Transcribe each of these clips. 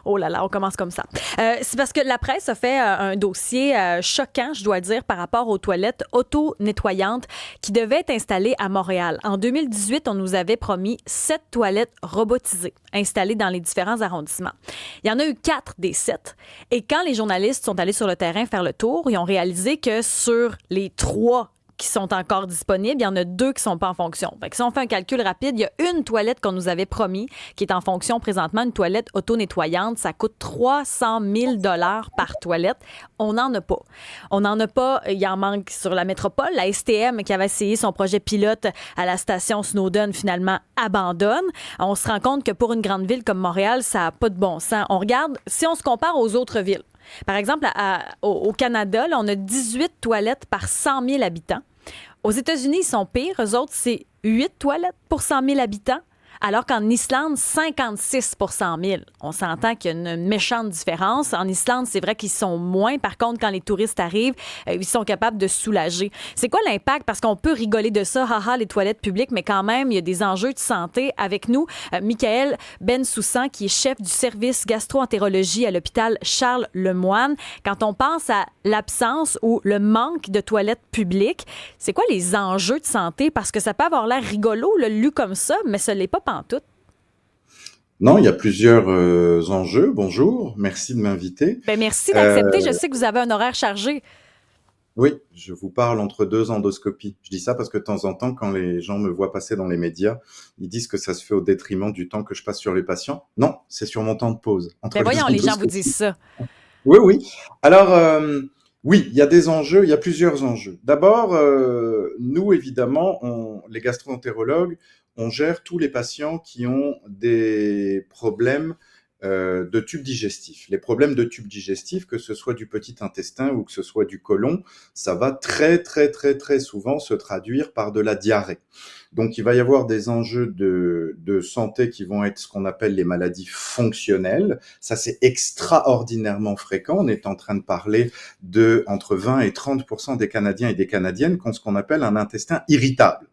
Oh là là, on commence comme ça. C'est parce que la presse a fait un dossier choquant, je dois dire, par rapport aux toilettes auto-nettoyantes qui devaient être installées à Montréal. En 2018, on nous avait promis 7 toilettes robotisées installées dans les différents arrondissements. Il y en a eu 4 des 7. Et quand les journalistes sont allés sur le terrain faire le tour, ils ont réalisé que sur les 3 qui sont encore disponibles, il y en a 2 qui sont pas en fonction. Fait que si on fait un calcul rapide, il y a une toilette qu'on nous avait promis qui est en fonction présentement, une toilette auto-nettoyante. Ça coûte 300 000 par toilette. On n'en a pas. On n'en a pas. Il en manque sur la métropole. La STM, qui avait essayé son projet pilote à la station Snowden, finalement abandonne. On se rend compte que pour une grande ville comme Montréal, ça n'a pas de bon sens. On regarde, si on se compare aux autres villes, par exemple, au Canada, là, on a 18 toilettes par 100 000 habitants. Aux États-Unis, ils sont pires. Eux autres, c'est 8 toilettes pour 100 000 habitants. Alors qu'en Islande, 56 pour 100 000. On s'entend qu'il y a une méchante différence. En Islande, c'est vrai qu'ils sont moins. Par contre, quand les touristes arrivent, ils sont capables de se soulager. C'est quoi l'impact? Parce qu'on peut rigoler de ça, haha, les toilettes publiques, mais quand même, il y a des enjeux de santé. Avec nous, Michael Bensoussan, qui est chef du service gastro-entérologie à l'hôpital Charles-Lemoine. Quand on pense à l'absence ou le manque de toilettes publiques, c'est quoi les enjeux de santé? Parce que ça peut avoir l'air rigolo, le lu comme ça, mais ce n'est pas pantoute. Non, il y a plusieurs enjeux. Bonjour, merci de m'inviter. Ben merci Euh, d'accepter. Je sais que vous avez un horaire chargé. oui, je vous parle entre deux endoscopies. Je dis ça parce que de temps en temps, quand les gens me voient passer dans les médias, ils disent que ça se fait au détriment du temps que je passe sur les patients. Non, c'est sur mon temps de pause entre Ben les voyons, les gens vous disent endoscopies. ça. Oui, oui. Alors, oui, il y a des enjeux, il y a plusieurs enjeux. D'abord, nous, évidemment, les gastro-entérologues, on gère tous les patients qui ont des problèmes de tube digestif. Les problèmes de tube digestif, que ce soit du petit intestin ou que ce soit du côlon, ça va très, très, très, très souvent se traduire par de la diarrhée. Donc, il va y avoir des enjeux de santé qui vont être ce qu'on appelle les maladies fonctionnelles. Ça, c'est extraordinairement fréquent. On est en train de parler de entre 20 et 30% des Canadiens et des Canadiennes qui ont ce qu'on appelle un intestin irritable.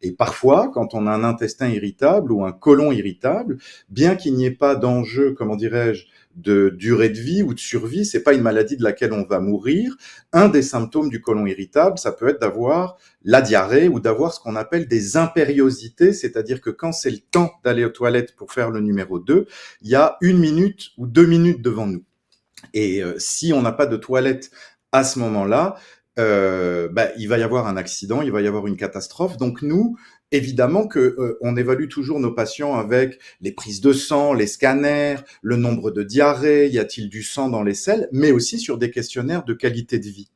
Et parfois, quand on a un intestin irritable ou un côlon irritable, bien qu'il n'y ait pas d'enjeu, comment dirais-je, de durée de vie ou de survie, c'est pas une maladie de laquelle on va mourir. Un des symptômes du côlon irritable, ça peut être d'avoir la diarrhée ou d'avoir ce qu'on appelle des impériosités, c'est-à-dire que quand c'est le temps d'aller aux toilettes pour faire le numéro 2, il y a 1 minute ou 2 minutes devant nous. Et si on n'a pas de toilette à ce moment-là, il va y avoir un accident, il va y avoir une catastrophe. Donc nous, évidemment que on évalue toujours nos patients avec les prises de sang, les scanners, le nombre de diarrhées, y a-t-il du sang dans les selles, mais aussi sur des questionnaires de qualité de vie.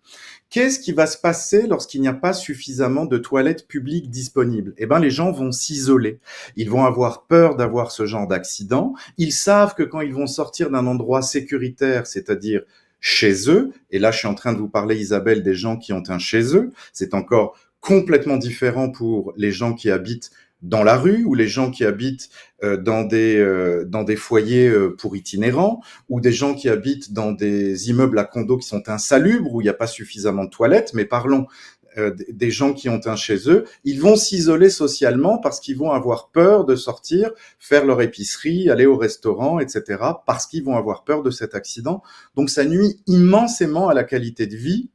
Qu'est-ce qui va se passer lorsqu'il n'y a pas suffisamment de toilettes publiques disponibles? Eh ben, les gens vont s'isoler. Ils vont avoir peur d'avoir ce genre d'accident. Ils savent que quand ils vont sortir d'un endroit sécuritaire, c'est-à-dire chez eux, et là, je suis en train de vous parler, Isabelle, des gens qui ont un chez eux, c'est encore complètement différent pour les gens qui habitent dans la rue ou les gens qui habitent dans des foyers pour itinérants ou des gens qui habitent dans des immeubles à condos qui sont insalubres où il n'y a pas suffisamment de toilettes. Mais parlons des gens qui ont un chez eux, ils vont s'isoler socialement parce qu'ils vont avoir peur de sortir, faire leur épicerie, aller au restaurant, etc. parce qu'ils vont avoir peur de cet accident. Donc ça nuit immensément à la qualité de vie,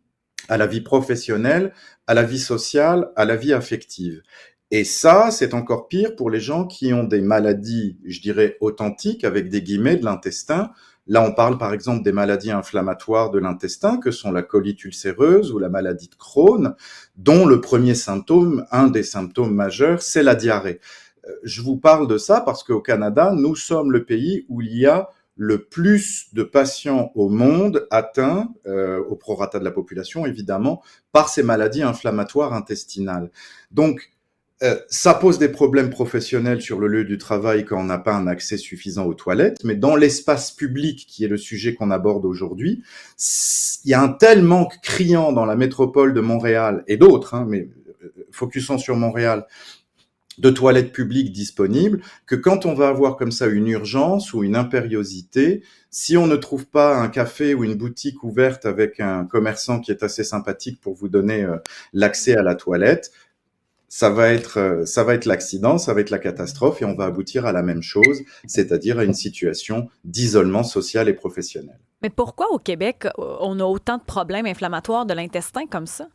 à la vie professionnelle, à la vie sociale, à la vie affective. Et ça, c'est encore pire pour les gens qui ont des maladies, je dirais, authentiques, avec des guillemets, de l'intestin. Là, on parle par exemple des maladies inflammatoires de l'intestin, que sont la colite ulcéreuse ou la maladie de Crohn, dont le premier symptôme, un des symptômes majeurs, c'est la diarrhée. Je vous parle de ça parce qu'au Canada, nous sommes le pays où il y a le plus de patients au monde atteints, au prorata de la population évidemment, par ces maladies inflammatoires intestinales. Donc, ça pose des problèmes professionnels sur le lieu du travail quand on n'a pas un accès suffisant aux toilettes, mais dans l'espace public, qui est le sujet qu'on aborde aujourd'hui, il y a un tel manque criant dans la métropole de Montréal et d'autres, hein, mais focusons sur Montréal, de toilettes publiques disponibles, que quand on va avoir comme ça une urgence ou une impériosité, si on ne trouve pas un café ou une boutique ouverte avec un commerçant qui est assez sympathique pour vous donner l'accès à la toilette, ça va être l'accident, ça va être la catastrophe et on va aboutir à la même chose, c'est-à-dire à une situation d'isolement social et professionnel. Mais pourquoi au Québec, on a autant de problèmes inflammatoires de l'intestin comme ça?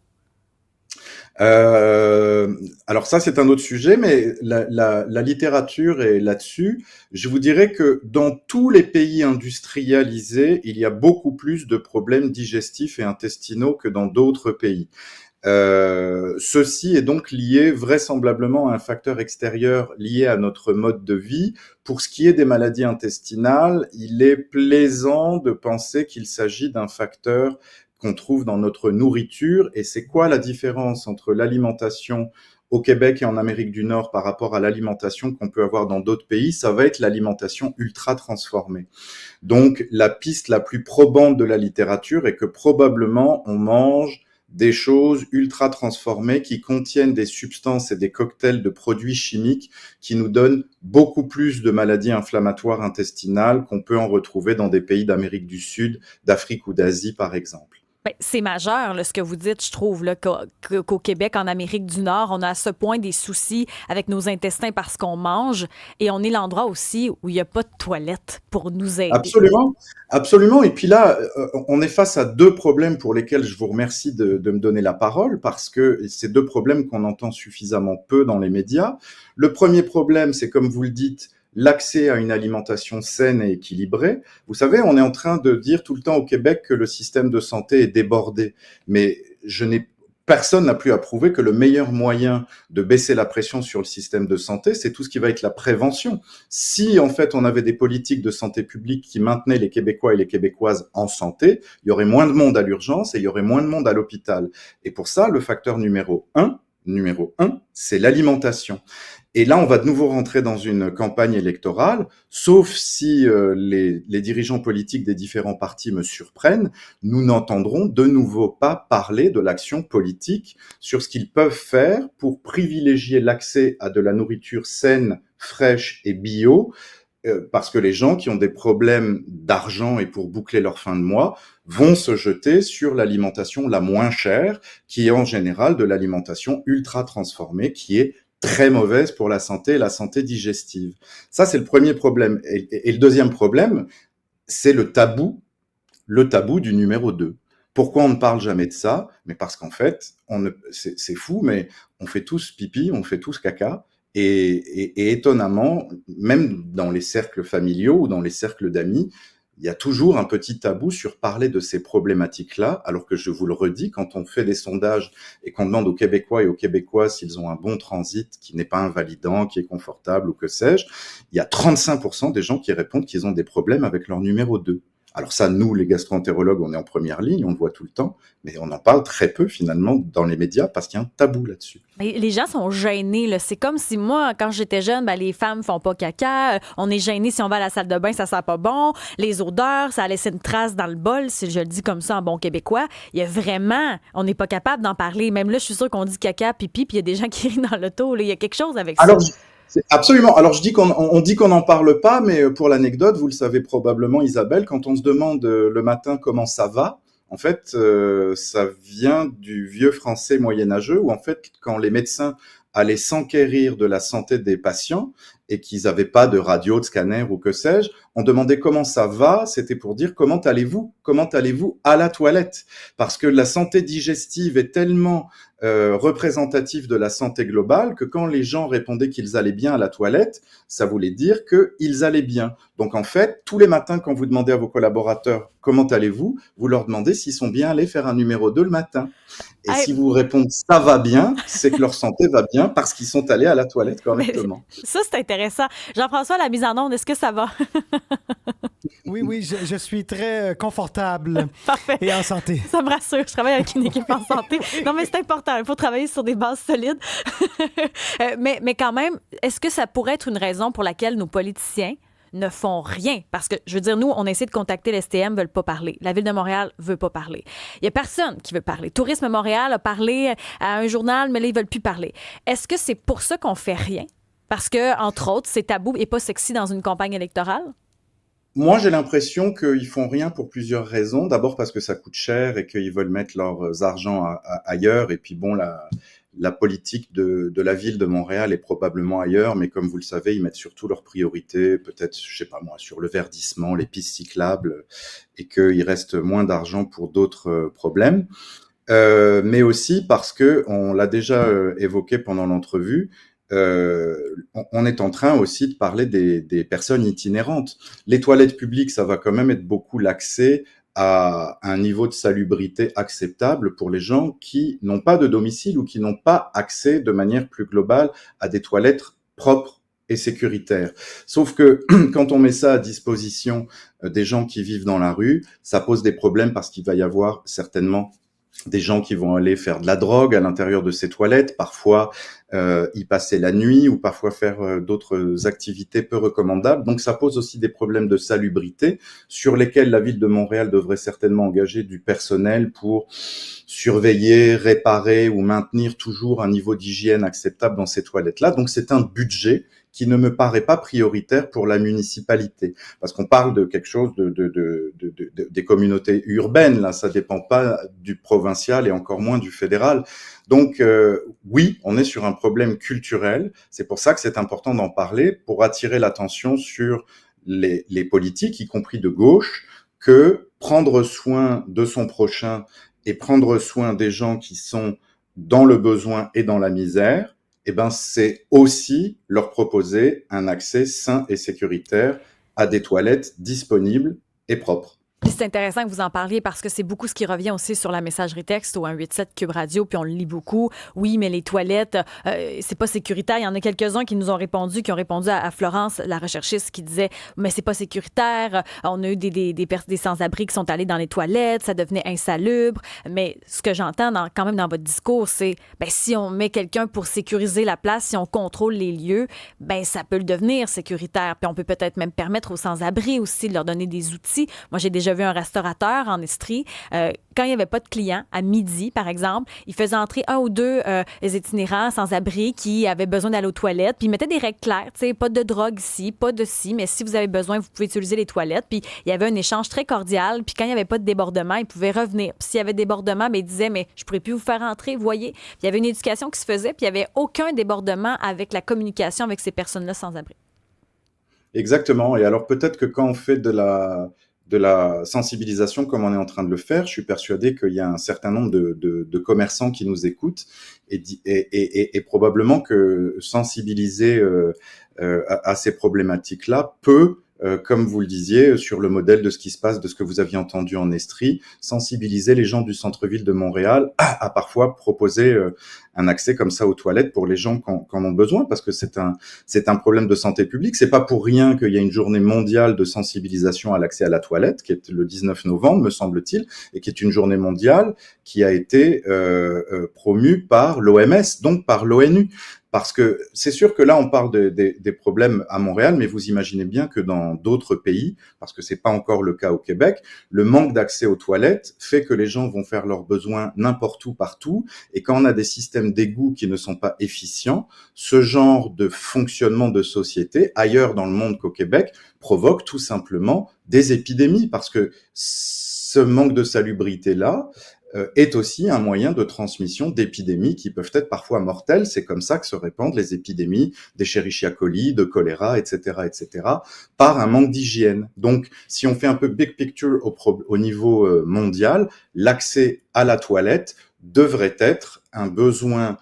Alors ça, c'est un autre sujet, mais la littérature est là-dessus. Je vous dirais que dans tous les pays industrialisés, il y a beaucoup plus de problèmes digestifs et intestinaux que dans d'autres pays. Ceci est donc lié vraisemblablement à un facteur extérieur lié à notre mode de vie. Pour ce qui est des maladies intestinales, il est plaisant de penser qu'il s'agit d'un facteur qu'on trouve dans notre nourriture. Et c'est quoi la différence entre l'alimentation au Québec et en Amérique du Nord par rapport à l'alimentation qu'on peut avoir dans d'autres pays? Ça va être l'alimentation ultra transformée. Donc la piste la plus probante de la littérature est que probablement on mange des choses ultra transformées qui contiennent des substances et des cocktails de produits chimiques qui nous donnent beaucoup plus de maladies inflammatoires intestinales qu'on peut en retrouver dans des pays d'Amérique du Sud, d'Afrique ou d'Asie par exemple. Ben, c'est majeur, là, ce que vous dites, je trouve, là, qu'au Québec, en Amérique du Nord, on a à ce point des soucis avec nos intestins parce qu'on mange et on est l'endroit aussi où il n'y a pas de toilette pour nous aider. Absolument, absolument. Et puis là, on est face à deux problèmes pour lesquels je vous remercie de me donner la parole, parce que c'est deux problèmes qu'on entend suffisamment peu dans les médias. Le premier problème, c'est comme vous le dites, l'accès à une alimentation saine et équilibrée. Vous savez, on est en train de dire tout le temps au Québec que le système de santé est débordé, mais personne n'a plus à prouver que le meilleur moyen de baisser la pression sur le système de santé, c'est tout ce qui va être la prévention. Si, en fait, on avait des politiques de santé publique qui maintenaient les Québécois et les Québécoises en santé, il y aurait moins de monde à l'urgence et il y aurait moins de monde à l'hôpital. Et pour ça, le facteur numéro un, c'est l'alimentation. Et là, on va de nouveau rentrer dans une campagne électorale, sauf si les dirigeants politiques des différents partis me surprennent, nous n'entendrons de nouveau pas parler de l'action politique sur ce qu'ils peuvent faire pour privilégier l'accès à de la nourriture saine, fraîche et bio, parce que les gens qui ont des problèmes d'argent et pour boucler leur fin de mois vont se jeter sur l'alimentation la moins chère, qui est en général de l'alimentation ultra transformée, qui est très mauvaise pour la santé digestive. Ça, c'est le premier problème. Et le deuxième problème, c'est le tabou du numéro 2. Pourquoi on ne parle jamais de ça? Mais parce qu'en fait, c'est fou, mais on fait tous pipi, on fait tous caca. Et étonnamment, même dans les cercles familiaux ou dans les cercles d'amis, il y a toujours un petit tabou sur parler de ces problématiques-là, alors que je vous le redis, quand on fait des sondages et qu'on demande aux Québécois et aux Québécoises s'ils ont un bon transit qui n'est pas invalidant, qui est confortable ou que sais-je, il y a 35% des gens qui répondent qu'ils ont des problèmes avec leur numéro 2. Alors ça, nous, les gastro-entérologues, on est en première ligne, on le voit tout le temps, mais on en parle très peu finalement dans les médias parce qu'il y a un tabou là-dessus. Les gens sont gênés, là. C'est comme si moi, quand j'étais jeune, ben, les femmes font pas caca. On est gêné si on va à la salle de bain, ça sent pas bon. Les odeurs, ça a laissé une trace dans le bol, si je le dis comme ça en bon québécois. Il y a vraiment, on n'est pas capable d'en parler. Même là, je suis sûre qu'on dit caca, pipi, puis il y a des gens qui rient dans l'auto. Là. Il y a quelque chose avec ça. Alors, absolument. Alors, je dis on dit qu'on n'en parle pas, mais pour l'anecdote, vous le savez probablement, Isabelle, quand on se demande le matin comment ça va, en fait, ça vient du vieux français moyenâgeux où, en fait, quand les médecins allaient s'enquérir de la santé des patients et qu'ils n'avaient pas de radio, de scanner ou que sais-je, on demandait comment ça va, c'était pour dire comment allez-vous à la toilette, parce que la santé digestive est tellement représentative de la santé globale que quand les gens répondaient qu'ils allaient bien à la toilette, ça voulait dire qu'ils allaient bien. Donc en fait, tous les matins quand vous demandez à vos collaborateurs comment allez-vous, vous leur demandez s'ils sont bien allés faire un numéro 2 le matin. Et Hey, si vous répondez ça va bien, c'est que leur santé va bien parce qu'ils sont allés à la toilette correctement. ça, c'est intéressant. Jean-François, la mise en onde, est-ce que ça va? Oui, oui, je suis très confortable Parfait. et en santé. Ça me rassure. Je travaille avec une équipe en santé. Non, mais c'est important. Il faut travailler sur des bases solides. Mais quand même, est-ce que ça pourrait être une raison pour laquelle nos politiciens ne font rien? Parce que, je veux dire, nous, on essaie de contacter l'STM, ne veulent pas parler. La Ville de Montréal veut pas parler. Il y a personne qui veut parler. Tourisme Montréal a parlé à un journal, mais là, ils veulent plus parler. Est-ce que c'est pour ça qu'on fait rien? Parce que, entre autres, c'est tabou et pas sexy dans une campagne électorale? Moi, j'ai l'impression qu'ils font rien pour plusieurs raisons. D'abord parce que ça coûte cher et qu'ils veulent mettre leurs argent ailleurs. Et puis bon, la politique de la ville de Montréal est probablement ailleurs, mais comme vous le savez, ils mettent surtout leurs priorités, peut-être, je sais pas moi, sur le verdissement, les pistes cyclables, et qu'il reste moins d'argent pour d'autres problèmes. Mais aussi parce que, on l'a déjà évoqué pendant l'entrevue, on est en train aussi de parler des personnes itinérantes. Les toilettes publiques, ça va quand même être beaucoup l'accès à un niveau de salubrité acceptable pour les gens qui n'ont pas de domicile ou qui n'ont pas accès de manière plus globale à des toilettes propres et sécuritaires. Sauf que quand on met ça à disposition des gens qui vivent dans la rue, ça pose des problèmes parce qu'il va y avoir certainement des gens qui vont aller faire de la drogue à l'intérieur de ces toilettes, parfois y passer la nuit ou parfois faire d'autres activités peu recommandables. Donc ça pose aussi des problèmes de salubrité sur lesquels la ville de Montréal devrait certainement engager du personnel pour surveiller, réparer ou maintenir toujours un niveau d'hygiène acceptable dans ces toilettes-là. Donc c'est un budget qui ne me paraît pas prioritaire pour la municipalité. Parce qu'on parle de quelque chose des communautés urbaines, là, ça dépend pas du provincial et encore moins du fédéral. Donc, oui, on est sur un problème culturel. C'est pour ça que c'est important d'en parler, pour attirer l'attention sur les politiques, y compris de gauche, que prendre soin de son prochain et prendre soin des gens qui sont dans le besoin et dans la misère, eh ben, c'est aussi leur proposer un accès sain et sécuritaire à des toilettes disponibles et propres. Puis c'est intéressant que vous en parliez parce que c'est beaucoup ce qui revient aussi sur la messagerie texte au 187 Cube Radio, puis on le lit beaucoup. Oui, mais les toilettes, c'est pas sécuritaire. Il y en a quelques-uns qui nous ont répondu, qui ont répondu à Florence, la recherchiste, qui disait « Mais c'est pas sécuritaire. On a eu des sans-abri qui sont allés dans les toilettes, ça devenait insalubre. » Mais ce que j'entends quand même dans votre discours, c'est ben, si on met quelqu'un pour sécuriser la place, si on contrôle les lieux, ben ça peut le devenir sécuritaire. Puis on peut peut-être même permettre aux sans-abri aussi de leur donner des outils. Moi, j'ai déjà vu un restaurateur en Estrie, quand il n'y avait pas de clients, à midi, par exemple, il faisait entrer un ou deux itinérants sans-abri qui avaient besoin d'aller aux toilettes, puis il mettait des règles claires, tu sais, pas de drogue ici, pas de ci, mais si vous avez besoin, vous pouvez utiliser les toilettes. Puis il y avait un échange très cordial, puis quand il n'y avait pas de débordement, il pouvait revenir. Puis s'il y avait débordement, ben, il disait, mais je ne pourrais plus vous faire entrer, vous voyez. Puis il y avait une éducation qui se faisait, puis il n'y avait aucun débordement avec la communication avec ces personnes-là sans-abri. Exactement. Et alors peut-être que quand on fait de la sensibilisation comme on est en train de le faire, je suis persuadé qu'il y a un certain nombre de commerçants qui nous écoutent et probablement que sensibiliser à ces problématiques-là peut, comme vous le disiez, sur le modèle de ce qui se passe, de ce que vous aviez entendu en Estrie, sensibiliser les gens du centre-ville de Montréal à parfois proposer un accès comme ça aux toilettes pour les gens qui en ont besoin, parce que c'est un problème de santé publique. C'est pas pour rien qu'il y a une journée mondiale de sensibilisation à l'accès à la toilette, qui est le 19 novembre, me semble-t-il, et qui est une journée mondiale qui a été promue par l'OMS, donc par l'ONU. Parce que c'est sûr que là, on parle des problèmes à Montréal, mais vous imaginez bien que dans d'autres pays, parce que c'est pas encore le cas au Québec, le manque d'accès aux toilettes fait que les gens vont faire leurs besoins n'importe où, partout. Et quand on a des systèmes d'égouts qui ne sont pas efficients, ce genre de fonctionnement de société, ailleurs dans le monde qu'au Québec, provoque tout simplement des épidémies. Parce que ce manque de salubrité-là, est aussi un moyen de transmission d'épidémies qui peuvent être parfois mortelles. C'est comme ça que se répandent les épidémies d'Escherichia coli, de choléra, etc., par un manque d'hygiène. Donc, si on fait un peu big picture au niveau mondial, l'accès à la toilette devrait être un besoin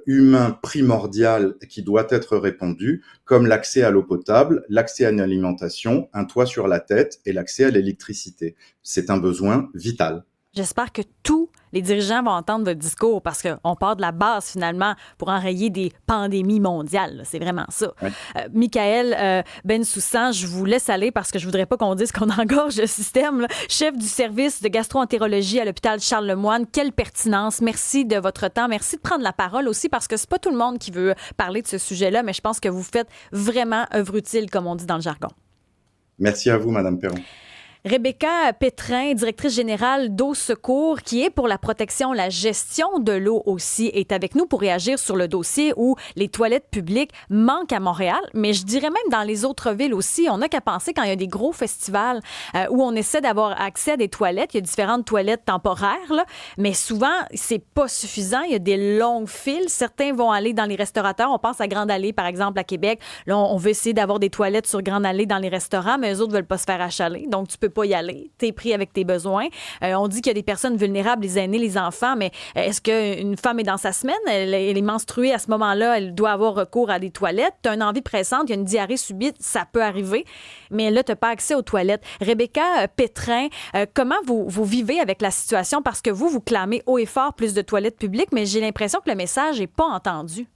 humain primordial qui doit être répondu, comme l'accès à l'eau potable, l'accès à une alimentation, un toit sur la tête et l'accès à l'électricité. C'est un besoin vital. J'espère que tous les dirigeants vont entendre votre discours parce qu'on part de la base, finalement, pour enrayer des pandémies mondiales. Là. C'est vraiment ça. Ouais. Michael Bensoussan, je vous laisse aller parce que je voudrais pas qu'on dise qu'on engorge le système. Là. Chef du service de gastro-entérologie à l'hôpital Charles-Lemoine. Quelle pertinence. Merci de votre temps. Merci de prendre la parole aussi parce que c'est pas tout le monde qui veut parler de ce sujet-là, mais je pense que vous faites vraiment œuvre utile, comme on dit dans le jargon. Merci à vous, Madame Perron. Rebecca Pétrin, directrice générale d'Eau Secours, qui est pour la protection, la gestion de l'eau aussi, est avec nous pour réagir sur le dossier où les toilettes publiques manquent à Montréal, mais je dirais même dans les autres villes aussi. On n'a qu'à penser quand il y a des gros festivals où on essaie d'avoir accès à des toilettes. Il y a différentes toilettes temporaires, là, mais souvent, c'est pas suffisant. Il y a des longues files. Certains vont aller dans les restaurateurs. On pense à Grande Allée, par exemple, à Québec. Là, on veut essayer d'avoir des toilettes sur Grande Allée dans les restaurants, mais eux autres veulent pas se faire achaler. Donc, tu peux pas y aller. Tu es pris avec tes besoins. On dit qu'il y a des personnes vulnérables, les aînés, les enfants, mais est-ce qu'une femme est dans sa semaine? Elle est menstruée à ce moment-là, elle doit avoir recours à des toilettes. Tu as une envie pressante, il y a une diarrhée subite, ça peut arriver, mais là, tu n'as pas accès aux toilettes. Rebecca Pétrin, comment vous vivez avec la situation? Parce que vous clamez haut et fort plus de toilettes publiques, mais j'ai l'impression que le message n'est pas entendu.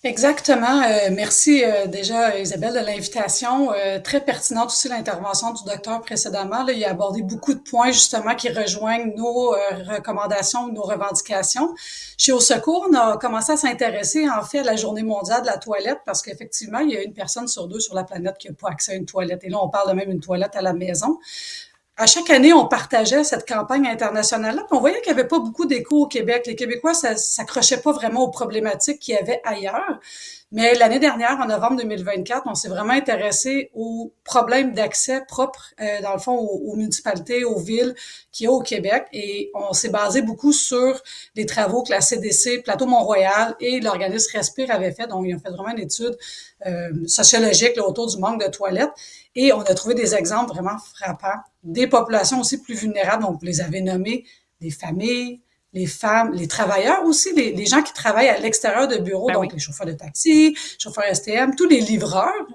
Exactement. Merci déjà, Isabelle, de l'invitation. Très pertinente aussi l'intervention du docteur précédemment. Là, il a abordé beaucoup de points justement qui rejoignent nos recommandations, nos revendications. Chez Au Secours, on a commencé à s'intéresser en fait à la Journée mondiale de la toilette parce qu'effectivement, il y a une personne sur deux sur la planète qui n'a pas accès à une toilette. Et là, on parle de même une toilette à la maison. À chaque année, on partageait cette campagne internationale-là, puis on voyait qu'il n'y avait pas beaucoup d'écho au Québec. Les Québécois s'accrochaient pas vraiment aux problématiques qu'il y avait ailleurs. Mais l'année dernière, en novembre 2024, on s'est vraiment intéressé aux problèmes d'accès propres, dans le fond, aux municipalités, aux villes qu'il y a au Québec. Et on s'est basé beaucoup sur les travaux que la CDC, Plateau Mont-Royal et l'organisme Respire avaient fait. Donc, ils ont fait vraiment une étude sociologique là, autour du manque de toilettes. Et on a trouvé des exemples vraiment frappants. Des populations aussi plus vulnérables, donc vous les avez nommées, des familles, les femmes, les travailleurs aussi, les gens qui travaillent à l'extérieur de bureaux, donc les chauffeurs de taxi, chauffeurs STM, tous les livreurs,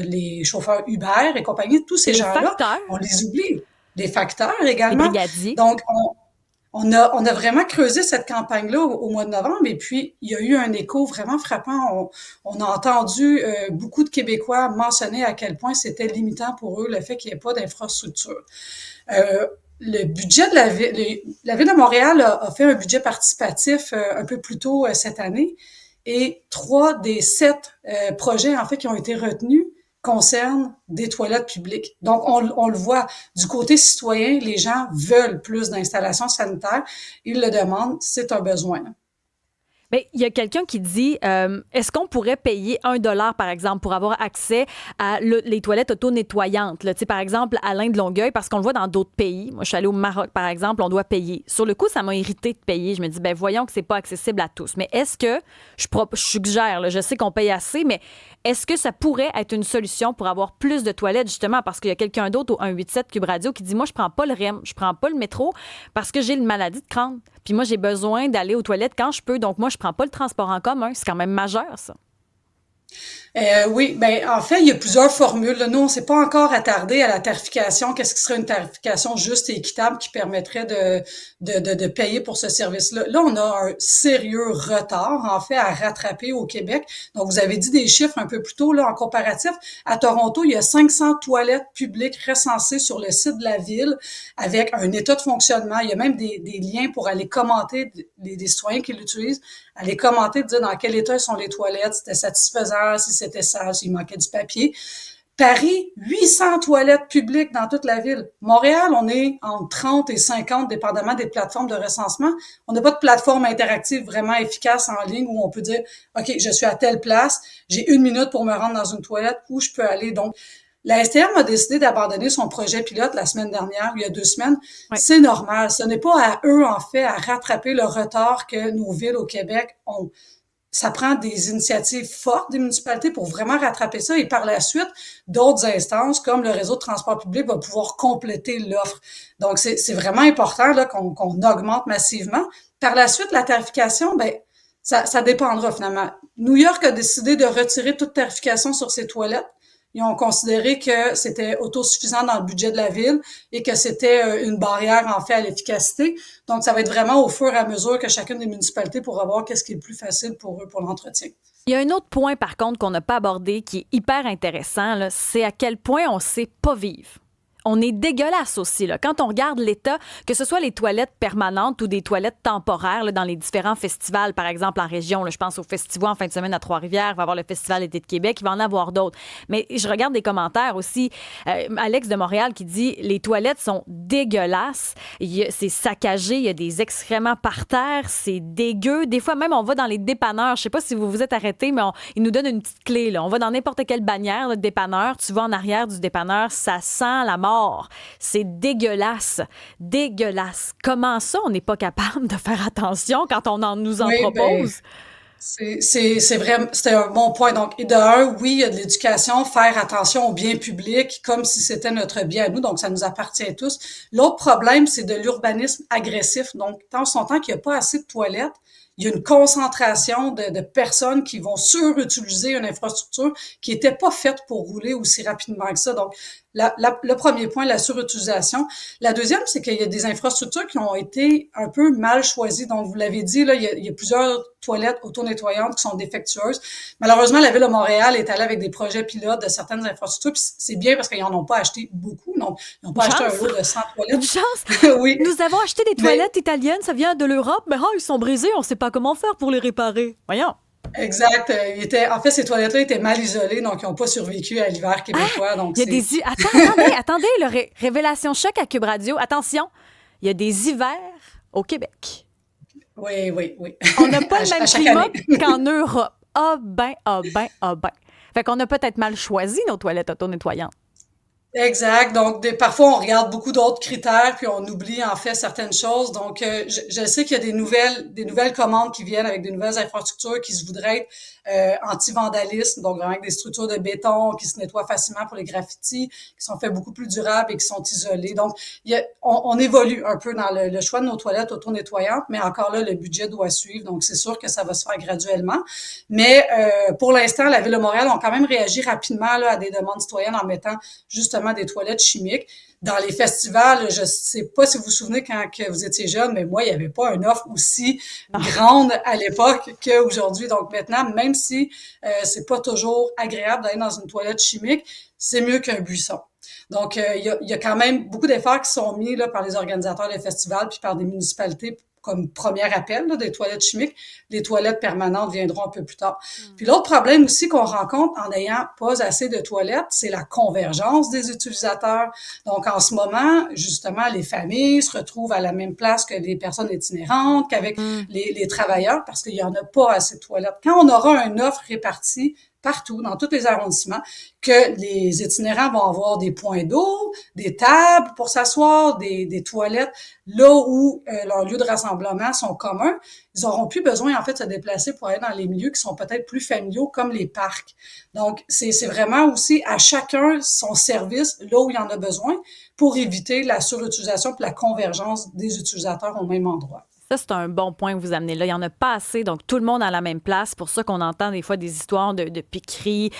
les chauffeurs Uber et compagnie, tous ces gens-là, on les oublie. Les facteurs également. Les brigadiers. Donc, on a vraiment creusé cette campagne-là au mois de novembre et puis il y a eu un écho vraiment frappant. On a entendu beaucoup de Québécois mentionner à quel point c'était limitant pour eux le fait qu'il n'y ait pas d'infrastructure. Le budget de la Ville de Montréal a fait un budget participatif un peu plus tôt cette année et 3 des 7 projets en fait qui ont été retenus concernent des toilettes publiques. Donc, on le voit du côté citoyen, les gens veulent plus d'installations sanitaires, ils le demandent, c'est un besoin. Bien, il y a quelqu'un qui dit est-ce qu'on pourrait payer $1 par exemple pour avoir accès à les toilettes auto-nettoyantes, là, par exemple à l'Inde de Longueuil, parce qu'on le voit dans d'autres pays. Moi, je suis allée au Maroc, par exemple, on doit payer. Sur le coup, ça m'a irrité de payer. Je me dis, ben voyons que c'est pas accessible à tous. Mais est-ce que, je suggère, là, je sais qu'on paye assez, mais est-ce que ça pourrait être une solution pour avoir plus de toilettes, justement, parce qu'il y a quelqu'un d'autre au 187 Cube Radio qui dit, moi, je prends pas le REM, je prends pas le métro parce que j'ai une maladie de crâne. Puis moi, j'ai besoin d'aller aux toilettes quand je peux. Donc, moi, je prends pas le transport en commun. C'est quand même majeur, ça. Oui, ben en fait, il y a plusieurs formules. Là. Nous, on s'est pas encore attardé à la tarification. Qu'est-ce qui serait une tarification juste et équitable qui permettrait de payer pour ce service-là? Là, on a un sérieux retard, en fait, à rattraper au Québec. Donc, vous avez dit des chiffres un peu plus tôt, là, en comparatif. À Toronto, il y a 500 toilettes publiques recensées sur le site de la ville avec un état de fonctionnement. Il y a même des liens pour aller commenter des citoyens qui l'utilisent, aller commenter, dire dans quel état sont les toilettes, si c'était satisfaisant, si c'était sale, s'il manquait du papier. Paris, 800 toilettes publiques dans toute la ville. Montréal, on est entre 30 et 50, dépendamment des plateformes de recensement. On n'a pas de plateforme interactive vraiment efficace en ligne où on peut dire, OK, je suis à telle place, j'ai 1 minute pour me rendre dans une toilette, où je peux aller. Donc, la STM a décidé d'abandonner son projet pilote la semaine dernière, il y a 2 semaines. Ouais. C'est normal. Ce n'est pas à eux, en fait, à rattraper le retard que nos villes au Québec ont. Ça prend des initiatives fortes des municipalités pour vraiment rattraper ça et par la suite, d'autres instances comme le réseau de transport public va pouvoir compléter l'offre. Donc, c'est vraiment important là qu'on augmente massivement. Par la suite, la tarification, ben ça dépendra finalement. New York a décidé de retirer toute tarification sur ses toilettes. Ils ont considéré que c'était autosuffisant dans le budget de la ville et que c'était une barrière, en fait, à l'efficacité. Donc, ça va être vraiment au fur et à mesure que chacune des municipalités pourra voir qu'est-ce qui est le plus facile pour eux pour l'entretien. Il y a un autre point, par contre, qu'on n'a pas abordé qui est hyper intéressant, là, c'est à quel point on ne sait pas vivre. on est dégueulasse aussi. Là. Quand on regarde l'état, que ce soit les toilettes permanentes ou des toilettes temporaires là, dans les différents festivals, par exemple en région, là, je pense au Festival en fin de semaine à Trois-Rivières, il va y avoir le Festival d'été de Québec, il va en avoir d'autres. Mais je regarde des commentaires aussi. Alex de Montréal qui dit « Les toilettes sont dégueulasses, c'est saccagé, il y a des excréments par terre, c'est dégueu. Des fois même, on va dans les dépanneurs. Je sais pas si vous vous êtes arrêtés, mais ils nous donnent une petite clé. Là. On va dans n'importe quelle bannière de dépanneur. Tu vas en arrière du dépanneur, ça sent la mort. C'est dégueulasse. Dégueulasse. Comment ça, on n'est pas capable de faire attention quand on nous en propose? C'est vrai, c'était un bon point. Donc, et de un, oui, il y a de l'éducation, faire attention au bien public comme si c'était notre bien à nous, donc ça nous appartient à tous. L'autre problème, c'est de l'urbanisme agressif. Donc, tant son temps qu'il n'y a pas assez de toilettes, il y a une concentration de personnes qui vont surutiliser une infrastructure qui n'était pas faite pour rouler aussi rapidement que ça. Donc, le premier point, la surutilisation. La deuxième, c'est qu'il y a des infrastructures qui ont été un peu mal choisies. Donc, vous l'avez dit, là, il y a plusieurs toilettes auto-nettoyantes qui sont défectueuses. Malheureusement, la Ville de Montréal est allée avec des projets pilotes de certaines infrastructures. Puis c'est bien parce qu'ils n'en ont pas acheté beaucoup. Donc, ils n'ont pas acheté un lot de 100 toilettes. Une chance! Oui. Nous avons acheté des toilettes italiennes, ça vient de l'Europe. Mais ils sont brisés, on ne sait pas comment faire pour les réparer. Voyons. Exact. En fait, ces toilettes-là étaient mal isolées, donc ils n'ont pas survécu à l'hiver québécois. Donc il y a des... Attendez, révélation choc à Cube Radio. Attention, il y a des hivers au Québec. Oui. On n'a pas le même climat qu'en Europe. Ah ben. Fait qu'on a peut-être mal choisi nos toilettes auto-nettoyantes. Exact. Donc, parfois, on regarde beaucoup d'autres critères, puis on oublie en fait certaines choses. Donc, je sais qu'il y a des nouvelles commandes qui viennent avec des nouvelles infrastructures qui se voudraient être anti-vandalisme, donc vraiment avec des structures de béton qui se nettoient facilement pour les graffitis, qui sont faits beaucoup plus durables et qui sont isolés. Donc, on évolue un peu dans le choix de nos toilettes auto-nettoyantes, mais encore là, le budget doit suivre. Donc, c'est sûr que ça va se faire graduellement. Mais pour l'instant, la Ville de Montréal a quand même réagi rapidement là, à des demandes citoyennes en mettant justement des toilettes chimiques. Dans les festivals, je sais pas si vous vous souvenez quand que vous étiez jeune, mais moi, il n'y avait pas une offre aussi grande à l'époque qu'aujourd'hui. Donc maintenant, même si c'est pas toujours agréable d'aller dans une toilette chimique, c'est mieux qu'un buisson. Donc, il y a quand même beaucoup d'efforts qui sont mis là, par les organisateurs des festivals puis par des municipalités comme premier appel là, des toilettes chimiques. Les toilettes permanentes viendront un peu plus tard. Puis l'autre problème aussi qu'on rencontre en n'ayant pas assez de toilettes, c'est la convergence des utilisateurs. Donc, en ce moment, justement, les familles se retrouvent à la même place que les personnes itinérantes, qu'avec les travailleurs, parce qu'il y en a pas assez de toilettes. Quand on aura une offre répartie partout, dans tous les arrondissements, que les itinérants vont avoir des points d'eau, des tables pour s'asseoir, des toilettes, là où leurs lieux de rassemblement sont communs, ils n'auront plus besoin, en fait, de se déplacer pour aller dans les milieux qui sont peut-être plus familiaux, comme les parcs. Donc, c'est vraiment aussi à chacun son service, là où il en a besoin, pour éviter la surutilisation et la convergence des utilisateurs au même endroit. Ça, c'est un bon point que vous amenez là. Il n'y en a pas assez, donc tout le monde à la même place. C'est pour ça qu'on entend des fois des histoires de piqueries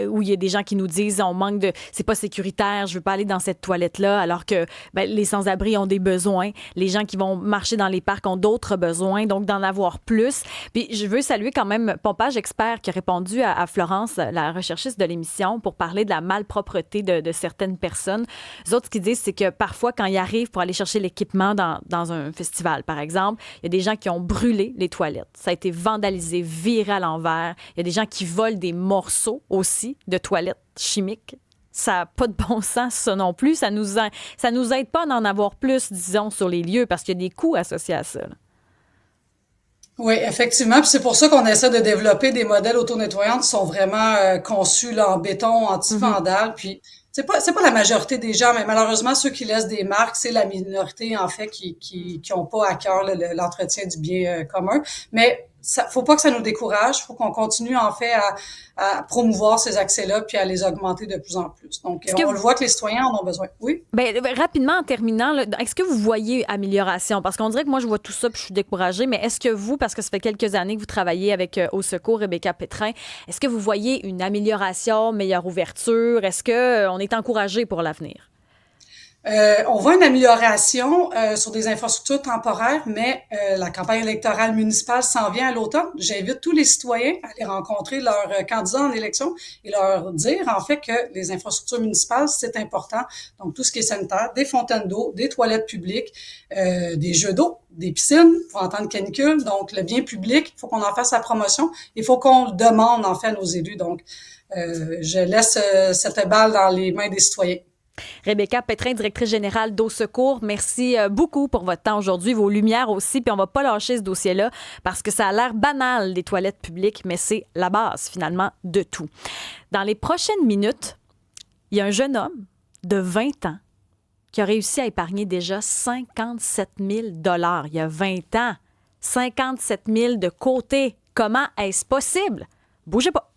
où il y a des gens qui nous disent on manque de... C'est pas sécuritaire, je veux pas aller dans cette toilette-là, alors que les sans-abri ont des besoins. Les gens qui vont marcher dans les parcs ont d'autres besoins, donc d'en avoir plus. Puis je veux saluer quand même Pompage Expert qui a répondu à Florence, la recherchiste de l'émission, pour parler de la malpropreté de certaines personnes. Les autres, ce qu'ils disent, c'est que parfois, quand ils arrivent pour aller chercher l'équipement dans un festival, par exemple, il y a des gens qui ont brûlé les toilettes. Ça a été vandalisé, viré à l'envers. Il y a des gens qui volent des morceaux aussi de toilettes chimiques. Ça n'a pas de bon sens, ça non plus. Ça nous aide pas à en avoir plus, disons, sur les lieux parce qu'il y a des coûts associés à ça. Là. Oui, effectivement. Puis c'est pour ça qu'on essaie de développer des modèles auto-nettoyants qui sont vraiment conçus là, en béton, anti-vandale. Puis c'est pas la majorité des gens, mais malheureusement, ceux qui laissent des marques, c'est la minorité, en fait, qui ont pas à cœur l'entretien du bien commun. Mais faut pas que ça nous décourage. Faut qu'on continue, en fait, à promouvoir ces accès-là puis à les augmenter de plus en plus. Donc, on le voit que les citoyens en ont besoin. Oui? Bien, rapidement, en terminant, là, est-ce que vous voyez amélioration? Parce qu'on dirait que moi, je vois tout ça puis je suis découragée, mais est-ce que vous, parce que ça fait quelques années que vous travaillez avec Au Secours, Rebecca Pétrin, est-ce que vous voyez une amélioration, meilleure ouverture? Est-ce qu'on est encouragé pour l'avenir? On voit une amélioration sur des infrastructures temporaires, mais la campagne électorale municipale s'en vient à l'automne. J'invite tous les citoyens à aller rencontrer leurs candidats en élection et leur dire en fait que les infrastructures municipales, c'est important. Donc tout ce qui est sanitaire, des fontaines d'eau, des toilettes publiques, des jeux d'eau, des piscines pour en temps de canicule. Donc le bien public, il faut qu'on en fasse la promotion. Il faut qu'on le demande en fait à nos élus. Donc je laisse cette balle dans les mains des citoyens. Rebecca Pétrin, directrice générale d'Eau Secours, merci beaucoup pour votre temps aujourd'hui, vos lumières aussi, puis on va pas lâcher ce dossier-là parce que ça a l'air banal des toilettes publiques, mais c'est la base finalement de tout. Dans les prochaines minutes, il y a un jeune homme de 20 ans qui a réussi à épargner déjà 57 000 $ il y a 20 ans. 57 000 de côté. Comment est-ce possible? Bougez pas.